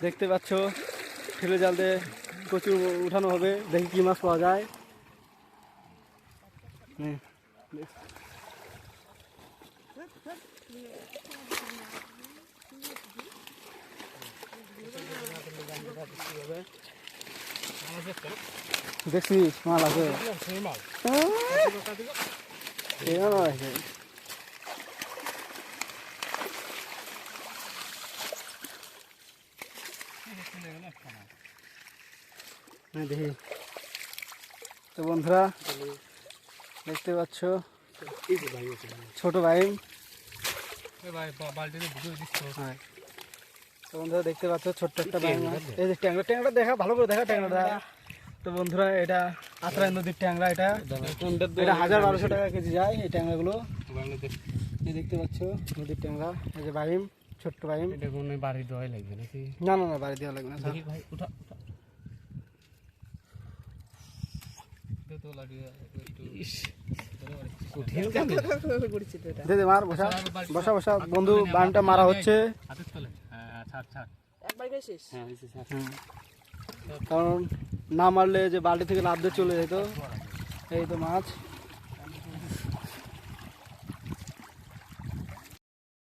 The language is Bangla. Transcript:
দেখতে পাচ্ছ ঠেলে জাল দিয়ে কচু উঠানো হবে, দেখি কি মাছ পাওয়া যায়। দেখছিস মাল আছে, দেখি তো বন্ধুরা দেখতে পাচ্ছ ছোট ভাই। তো বন্ধুরা দেখতে পাচ্ছ ছোট্ট একটা ভাই মাছ। এই যে ট্যাংরা, ট্যাংরা দেখা ভালো করে দেখা, ট্যাংরা দেখা। তো বন্ধুরা এটা আত্রাই নদীর ট্যাংরা, এটা 1000-1200 টাকা কেজি যায় এই ট্যাংরাগুলো। এই দেখতে পাচ্ছ নদীর ট্যাংরা, এই যে বাইম, ছোট্ট বাইম। এটা কোনো বাড়ি দেওয়াই লাগবে নাকি? না না না, বাড়ি দেওয়া লাগবে না। ভাই উঠা মার বসা বসা বসা বন্ধু, বানটা মারা হচ্ছে কারণ না মারলে যে বালতি থেকে লাফ দিয়ে চলে যেত। এই তো মাছ।